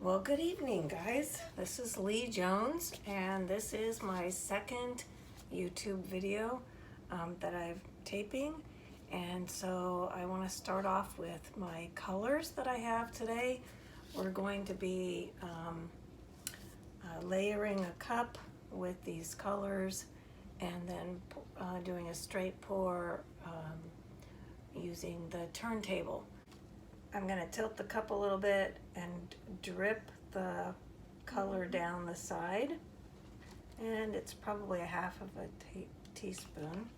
Well, good evening, guys. This is Lee Jones, and this is my second YouTube video that I'm taping. And so I want to start off with my colors that I have today. We're going to be layering a cup with these colors and then doing a straight pour using the turntable. I'm going to tilt the cup a little bit and drip the color down the side, and it's probably a half of a teaspoon.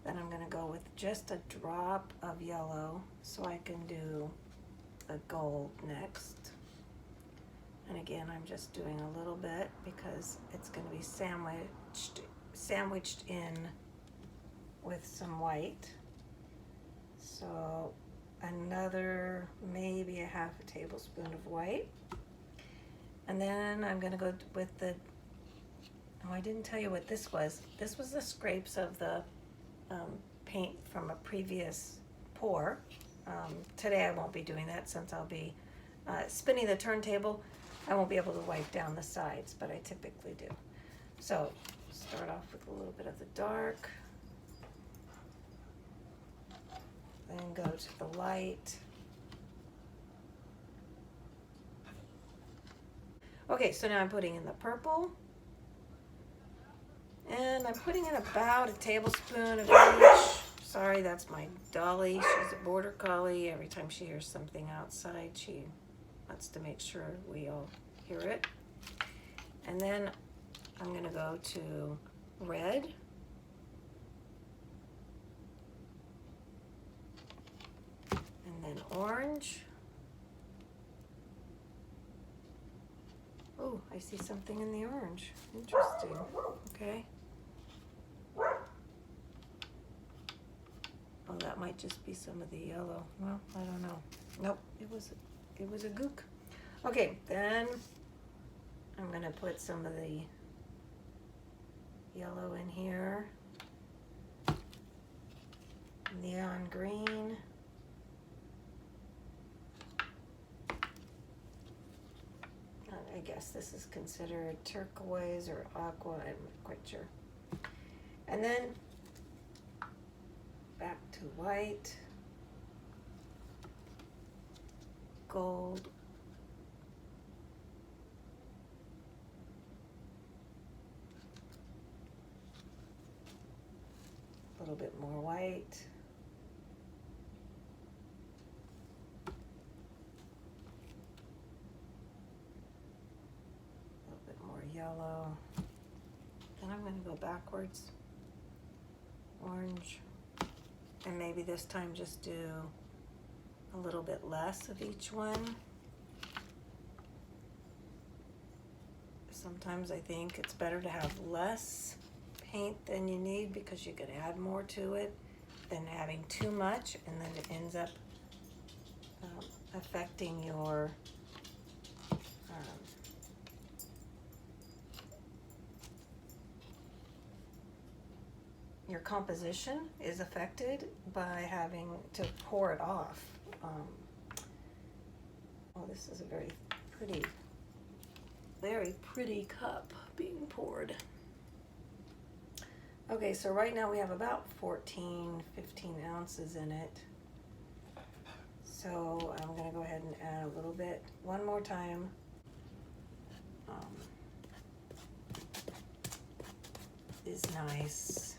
Then I'm going to go with just a drop of yellow so I can do the gold next. And again, I'm just doing a little bit because it's going to be sandwiched in with some white. So another maybe a half a tablespoon of white, and then I'm going to go with the, oh, I didn't tell you what this was. This was the scrapes of the paint from a previous pour. Today I won't be doing that since I'll be spinning the turntable. I won't be able to wipe down the sides, but I typically do. So start off with a little bit of the dark, then go to the light. Okay, so now I'm putting in the purple, and I'm putting in about a tablespoon of each. Sorry, that's my Dolly. She's a border collie. Every time she hears something outside, she wants to make sure we all hear it. And then I'm going to go to red. And then orange. Oh, I see something in the orange. Interesting. Okay. Oh, that might just be some of the yellow. Well, I don't know. Nope, it was a gook. Okay, then I'm going to put some of the yellow in here. Neon green. I guess this is considered turquoise or aqua, I'm not quite sure. And then back to white, gold, a little bit more white, yellow. Then I'm going to go backwards. Orange. And maybe this time just do a little bit less of each one. Sometimes I think it's better to have less paint than you need because you could add more to it than having too much, and then it ends up affecting your composition is affected by having to pour it off. Oh, this is a very pretty cup being poured. Okay, so right now we have about 15 ounces in it. So I'm going to go ahead and add a little bit one more time. Is nice.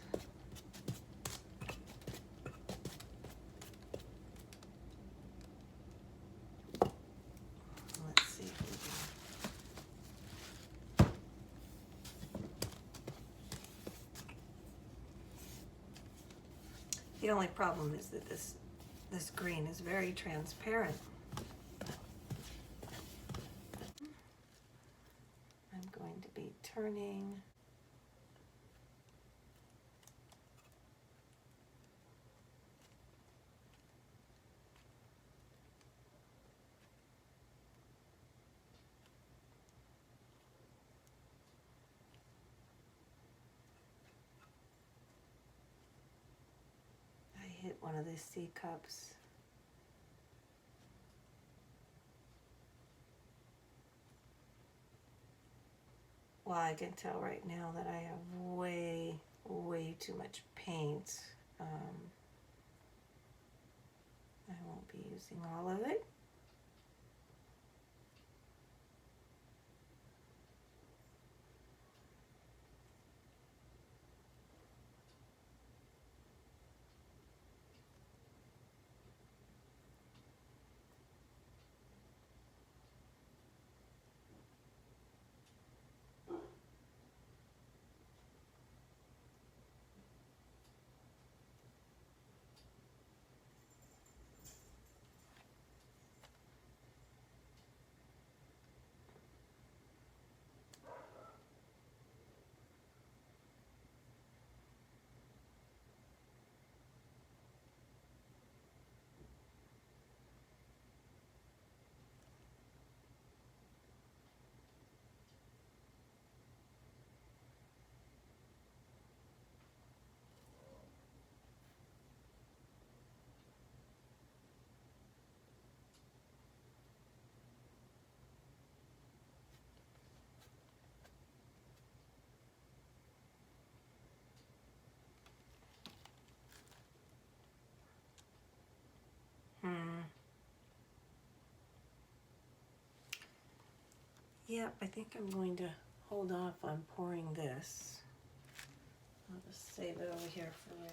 The only problem is that this green is very transparent. I'm going to be turning. Hit one of the C cups. Well, I can tell right now that I have way too much paint. I won't be using all of it. Yep, I think I'm going to hold off on pouring this. I'll just save it over here for right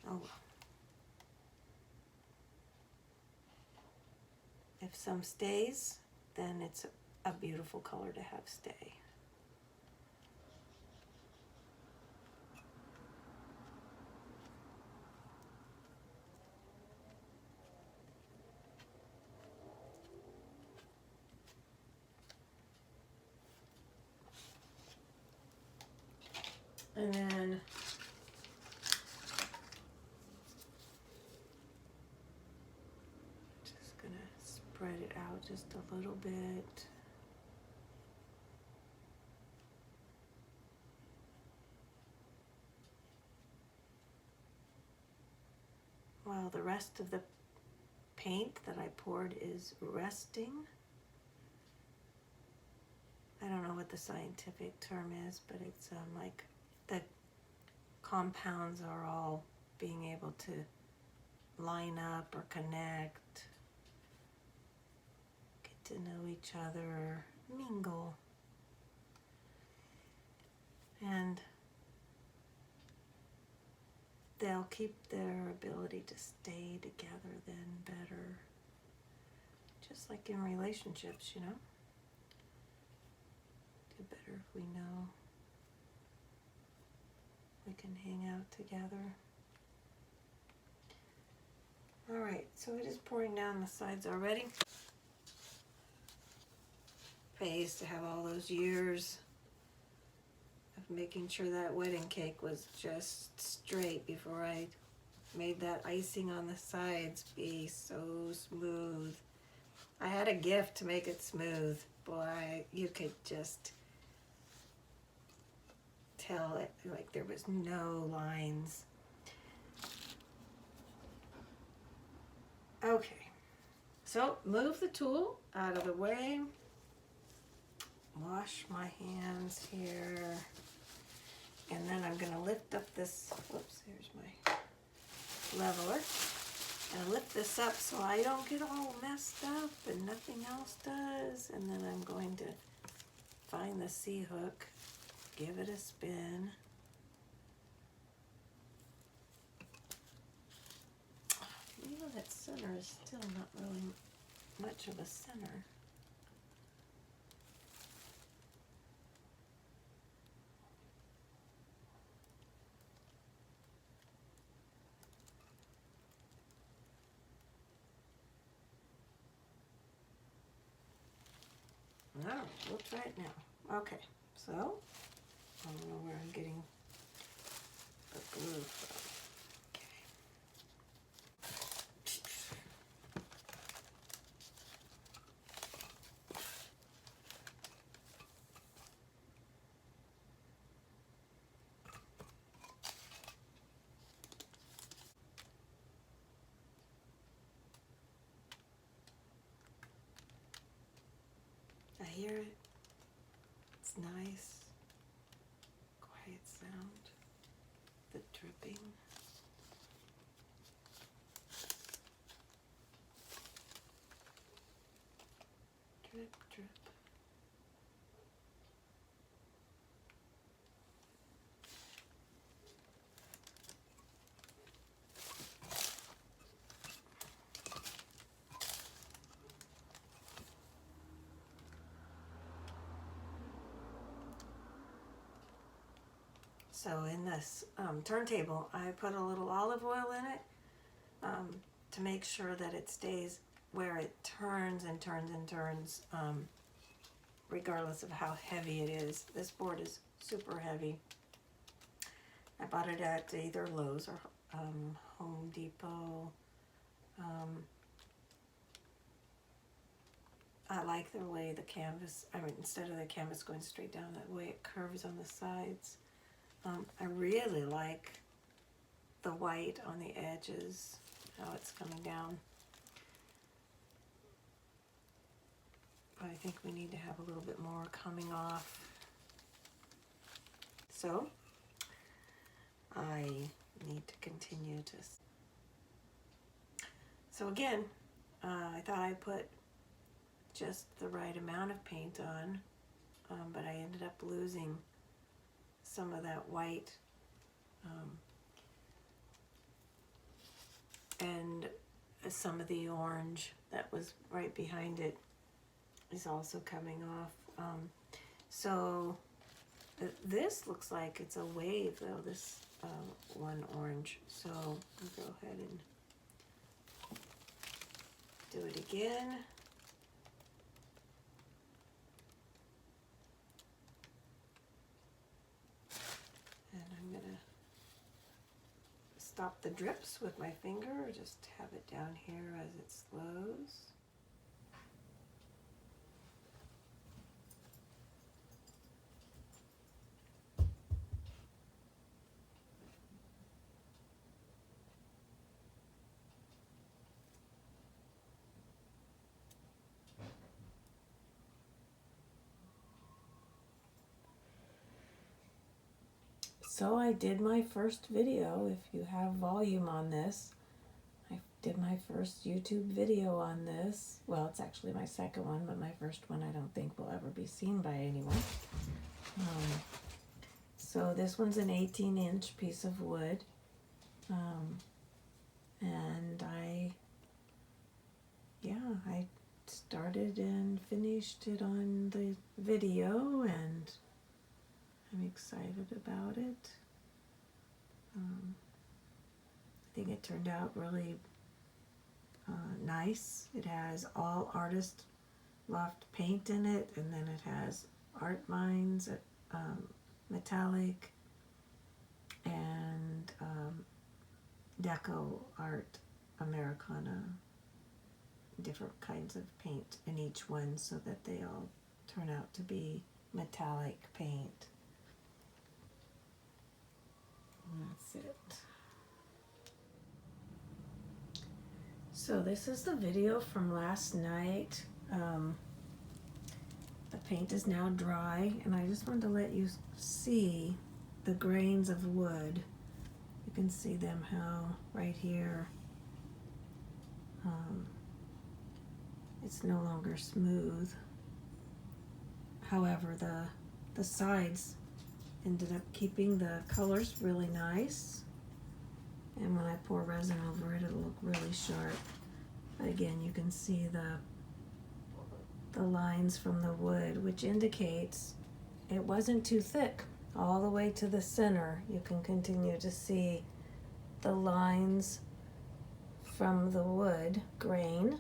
now. Oh well. If some stays, then it's a beautiful color to have stay. And then just gonna spread it out just a little bit. While the rest of the paint that I poured is resting. I don't know what the scientific term is, but it's like the compounds are all being able to line up or connect, get to know each other, mingle. And they'll keep their ability to stay together then better. Just like in relationships, you know? Do better if we know we can hang out together. All right, so it is pouring down the sides already. Pays to have all those years of making sure that wedding cake was just straight before I made that icing on the sides be so smooth. I had a gift to make it smooth. Boy, you could just tell it like there was no lines. Okay, so move the tool out of the way. Wash my hands here. And then I'm gonna lift up this, whoops, here's my leveler. And lift this up so I don't get all messed up and nothing else does. And then I'm going to find the C-hook, give it a spin. You know that center is still not really much of a center. No, we'll try it now. Okay, so I don't know where I'm getting the glue from. I hear it. nice, quiet sound, the dripping. Drip, drip. So in this turntable, I put a little olive oil in it to make sure that it stays where it turns and turns and turns, regardless of how heavy it is. This board is super heavy. I bought it at either Lowe's or Home Depot. I like the way the canvas, instead of the canvas going straight down, that way it curves on the sides. I really like the white on the edges, how it's coming down. But I think we need to have a little bit more coming off. So I need to continue to. So again, I thought I put just the right amount of paint on, but I ended up losing some of that white, and some of the orange that was right behind it is also coming off. So this looks like it's a wave though, this one orange. So I'll go ahead and do it again. And I'm gonna stop the drips with my finger, or just have it down here as it slows. So I did my first video. If you have volume on this, I did my first YouTube video on this. Well, it's actually my second one, but my first one I don't think will ever be seen by anyone. So this one's an 18-inch piece of wood. And I started and finished it on the video, and I'm excited about it. I think it turned out really nice. It has all Artist Loft paint in it, and then it has Art Minds, metallic, and Deco Art Americana. Different kinds of paint in each one, so that they all turn out to be metallic paint. That's it. So this is the video from last night. The paint is now dry, and I just wanted to let you see the grains of wood. You can see them how right here it's no longer smooth. However, the sides ended up keeping the colors really nice, and when I pour resin over it, it'll look really sharp. But again, you can see the lines from the wood, which indicates it wasn't too thick. All the way to the center, you can continue to see the lines from the wood grain.